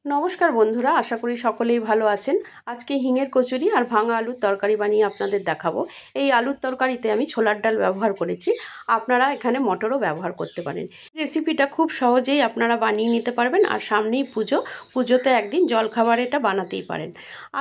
নমস্কার বন্ধুরা, আশা করি সকলেই ভালো আছেন। আজকে হিঙের কচুরি আর ভাঙা আলুর তরকারি বানিয়ে আপনাদের দেখাবো। এই আলুর তরকারিতে আমি ছোলার ডাল ব্যবহার করেছি, আপনারা এখানে মটরও ব্যবহার করতে পারেন। রেসিপিটা খুব সহজেই আপনারা বানিয়ে নিতে পারবেন, আর সামনেই পুজোতে একদিন জলখাবার এটা বানাতেই পারেন।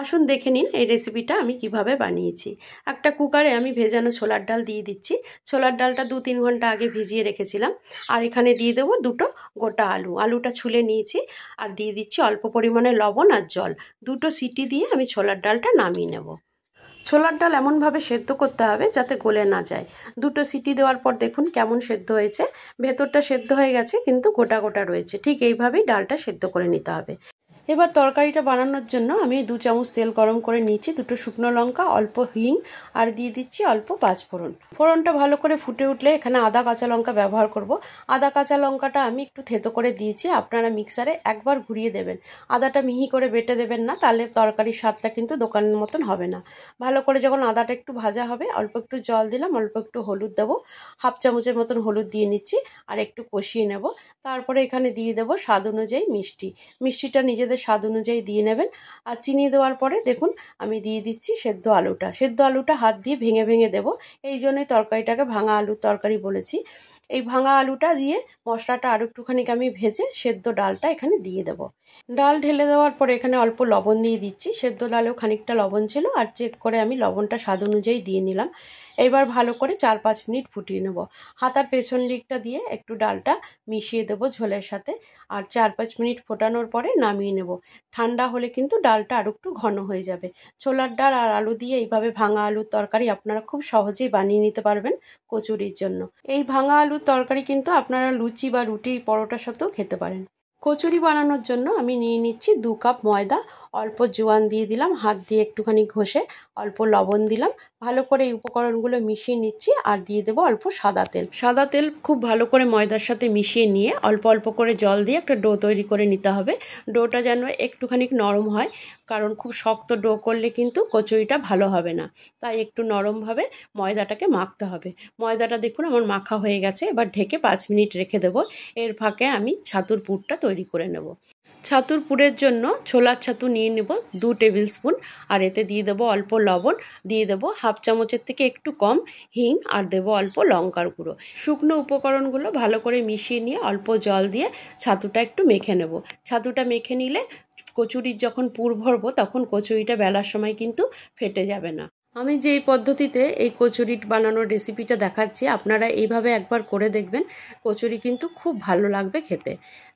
আসুন দেখে নিন এই রেসিপিটা আমি কিভাবে বানিয়েছি। একটা কুকারে আমি ভেজানো ছোলার ডাল দিয়ে দিচ্ছি। ছোলার ডালটা 2-3 ঘন্টা আগে ভিজিয়ে রেখেছিলাম। আর এখানে দিয়ে দেবো 2টো গোটা আলুটা ছুলে নিয়েছি, আর দিয়ে দিচ্ছি অল্প পরিমাণে লবণ আর জল। 2টো সিটি দিয়ে আমি ছোলার ডালটা নামিয়ে নেব। ছোলার ডাল এমনভাবে সেদ্ধ করতে হবে যাতে গলে না যায়। 2টো সিটি দেওয়ার পর দেখুন কেমন সেদ্ধ হয়েছে, ভেতরটা সেদ্ধ হয়ে গেছে কিন্তু গোটা গোটা রয়েছে। ঠিক এইভাবেই ডালটা সেদ্ধ করে নিতে হবে। এবার তরকারিটা বানানোর জন্য আমি 2 চামচ তেল গরম করে নিয়েছি, 2টো শুকনো লঙ্কা, অল্প হিং আর দিয়ে দিচ্ছি অল্প পাঁচফোড়ন। ফোড়নটা ভালো করে ফুটে উঠলে এখানে আদা কাঁচা লঙ্কা ব্যবহার করব। আদা কাঁচা লঙ্কাটা আমি একটু থেতো করে দিয়েছি, আপনারা মিক্সারে একবার ঘুরিয়ে দেবেন। আদাটা মিহি করে বেটে দেবেন না, তাহলে তরকারির স্বাদটা কিন্তু দোকানের মতন হবে না। ভালো করে যখন আদাটা একটু ভাজা হবে, অল্প একটু জল দিলাম, অল্প একটু হলুদ দেবো, 1/2 চামচের মতন হলুদ দিয়ে নিচ্ছি আর একটু কষিয়ে নেব। তারপরে এখানে দিয়ে দেবো স্বাদ অনুযায়ী মিষ্টিটা নিজেদের স্বাদ অনুযায়ী দিয়ে নেবেন। আর চিনি দেওয়ার পরে দেখুন আমি দিয়ে দিচ্ছি সেদ্ধ আলুটা হাত দিয়ে ভেঙে ভেঙে দেবো। এই জন্যই তরকারিটাকে ভাঙা আলুর তরকারি বলেছি। এই ভাঙা আলুটা দিয়ে মশলাটা আরও একটুখানি আমি ভেজে সেদ্ধ ডালটা এখানে দিয়ে দেবো। ডাল ঢেলে দেওয়ার পরে এখানে অল্প লবণ দিয়ে দিচ্ছি। সেদ্ধ ডালেও খানিকটা লবণ ছিল, আর চেক করে আমি লবণটা স্বাদ অনুযায়ী দিয়ে নিলাম। এবার ভালো করে 4-5 মিনিট ফুটিয়ে নেব। হাতার পেছন দিকটা দিয়ে একটু ডালটা মিশিয়ে দেবো ঝোলের সাথে, আর 4-5 মিনিট ফোটানোর পরে নামিয়ে নেব। ঠান্ডা হলে কিন্তু ডালটা আরও একটু ঘন হয়ে যাবে। ছোলার ডাল আর আলু দিয়ে এইভাবে ভাঙা আলুর তরকারি আপনারা খুব সহজেই বানিয়ে নিতে পারবেন কচুরির জন্য। এই ভাঙা আলুর তরকারি কিন্তু আপনারা লুচি বা রুটি পরোটার সাথেও খেতে পারেন। কচুরি বানানোর জন্য আমি নিয়ে নিচ্ছি 2 কাপ ময়দা, অল্প জোয়ান দিয়ে দিলাম, হাত দিয়ে একটুখানি ঘষে অল্প লবণ দিলাম। ভালো করে এই উপকরণগুলো মিশিয়ে নিচ্ছি, আর দিয়ে দেবো অল্প সাদা তেল খুব ভালো করে ময়দার সাথে মিশিয়ে নিয়ে অল্প অল্প করে জল দিয়ে একটা ডো তৈরি করে নিতে হবে। ডোটা যেন একটুখানি নরম হয়, কারণ খুব শক্ত ডো করলে কিন্তু কচুরিটা ভালো হবে না। তাই একটু নরমভাবে ময়দাটাকে মাখতে হবে। ময়দাটা দেখুন আমার মাখা হয়ে গেছে। এবার ঢেকে 5 মিনিট রেখে দেবো। এর ফাঁকে আমি ছাতুর পুরটা তৈরি করে নেব। ছাতুর পুরের জন্য ছোলার ছাতু নিয়ে নেব 2 টেবিল স্পুন, আর এতে দিয়ে দেবো অল্প লবণ, দিয়ে দেবো 1/2 চামচের থেকে একটু কম হিং, আর দেবো অল্প লঙ্কার গুঁড়ো। শুকনো উপকরণগুলো ভালো করে মিশিয়ে নিয়ে অল্প জল দিয়ে ছাতুটা একটু মেখে নেব। ছাতুটা মেখে নিলে কচুরির যখন পুর ভরবো তখন কচুরিটা বেলার সময় কিন্তু ফেটে যাবে না। আমি যেই পদ্ধতিতে এই কচুরি বানানোর রেসিপিটা দেখাচ্ছি, আপনারা এইভাবে একবার করে দেখবেন। কচুরি কিন্তু খুব ভালো লাগবে খেতে।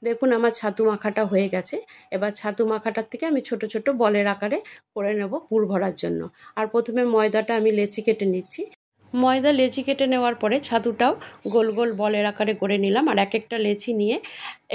দেখুন আমার ছাতু মাখাটা হয়ে গেছে। এবার ছাতু মাখাটার থেকে আমি ছোট ছোট বলের আকারে করে নেব পুর ভরার জন্য। আর প্রথমে ময়দাটা আমি লেচি কেটে নিচ্ছি। ময়দা লেচি কেটে নেওয়ার পরে ছাতুটাও গোল গোল বলের আকারে করে নিলাম, আর এক একটা লেচি নিয়ে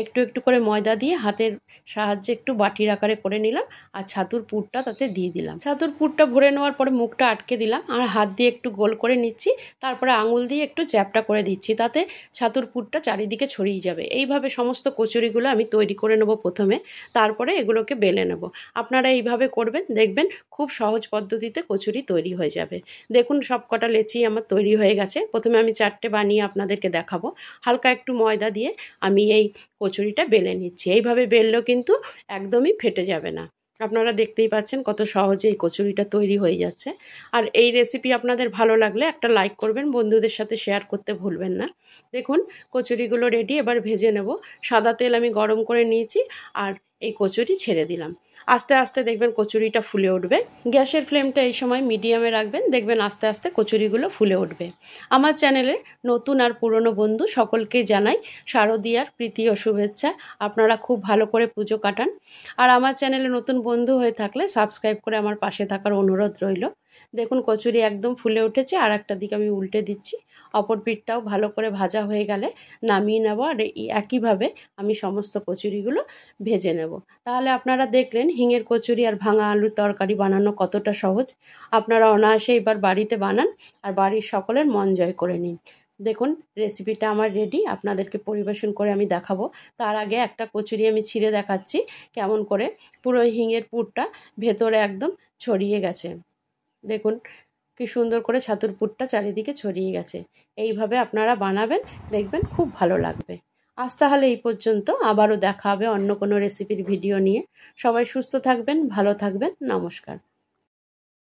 একটু একটু করে ময়দা দিয়ে হাতের সাহায্যে একটু বাটির আকারে করে নিলাম, আর ছাতুর পুরটা তাতে দিয়ে দিলাম। ছাতুর পুরটা ভরে নেওয়ার পরে মুখটা আটকে দিলাম, আর হাত দিয়ে একটু গোল করে নিচ্ছি। তারপরে আঙুল দিয়ে একটু চ্যাপটা করে দিচ্ছি, তাতে ছাতুর পুরটা চারিদিকে ছড়িয়ে যাবে। এইভাবে সমস্ত কচুরিগুলো আমি তৈরি করে নেব প্রথমে, তারপরে এগুলোকে বেলে নেব। আপনারা এইভাবে করবেন, দেখবেন খুব সহজ পদ্ধতিতে কচুরি তৈরি হয়ে যাবে। দেখুন সব কটা লেচি আমার তৈরি হয়ে গেছে। প্রথমে আমি 4টে বানিয়ে আপনাদেরকে দেখাবো। হালকা একটু ময়দা দিয়ে আমি এই কচুরিটা বেলে নিচ্ছি। এইভাবে বেললেও কিন্তু একদমই ফেটে যাবে না। আপনারা দেখতেই পাচ্ছেন কত সহজে এই কচুরিটা তৈরি হয়ে যাচ্ছে। আর এই রেসিপি আপনাদের ভালো লাগলে একটা লাইক করবেন, বন্ধুদের সাথে শেয়ার করতে ভুলবেন না। দেখুন কচুরিগুলো রেডি। এবার ভেজে নেব। সাদা তেল আমি গরম করে নিয়েছি, আর এই কচুরি ছেড়ে দিলাম। আস্তে আস্তে দেখবেন কচুরিটা ফুলে উঠবে। গ্যাসের ফ্লেমটা এই সময় মিডিয়ামে রাখবেন, দেখবেন আস্তে আস্তে কচুরিগুলো ফুলে উঠবে। আমার চ্যানেলে নতুন আর পুরনো বন্ধু সকলকে জানাই শারদীয়ার প্রীতি ও শুভেচ্ছা। আপনারা খুব ভালো করে পুজো কাটান। আর আমার চ্যানেলে নতুন বন্ধু হয়ে থাকলে সাবস্ক্রাইব করে আমার পাশে থাকার অনুরোধ রইল। দেখুন কচুরি একদম ফুলে উঠেছে। আর একটা দিকে আমি উল্টে দিচ্ছি। অপর পিঠটাও ভালো করে ভাজা হয়ে গেলে নামিয়ে নেব। আর একইভাবে আমি সমস্ত কচুরিগুলো ভেজে নেব। তাহলে আপনারা দেখলেন হিঙের কচুরি আর ভাঙা আলুর তরকারি বানানো কতটা সহজ। আপনারা অনায়াসে এবার বাড়িতে বানান আর বাড়ির সকলের মন জয় করে নিন। দেখুন রেসিপিটা আমার রেডি, আপনাদেরকে পরিবেশন করে আমি দেখাবো। তার আগে একটা কচুরি আমি ছিঁড়ে দেখাচ্ছি কেমন করে পুরো হিঙের পুরটা ভেতরে একদম ছড়িয়ে গেছে। দেখুন কি সুন্দর করে ছাতুর পুরটা চারিদিকে ছড়িয়ে গেছে। এইভাবে আপনারা বানাবেন, দেখবেন খুব ভালো লাগবে। আজ তাহলে এই পর্যন্ত, আবারও দেখা হবে অন্য কোনো রেসিপির ভিডিও নিয়ে। সবাই সুস্থ থাকবেন, ভালো থাকবেন, নমস্কার।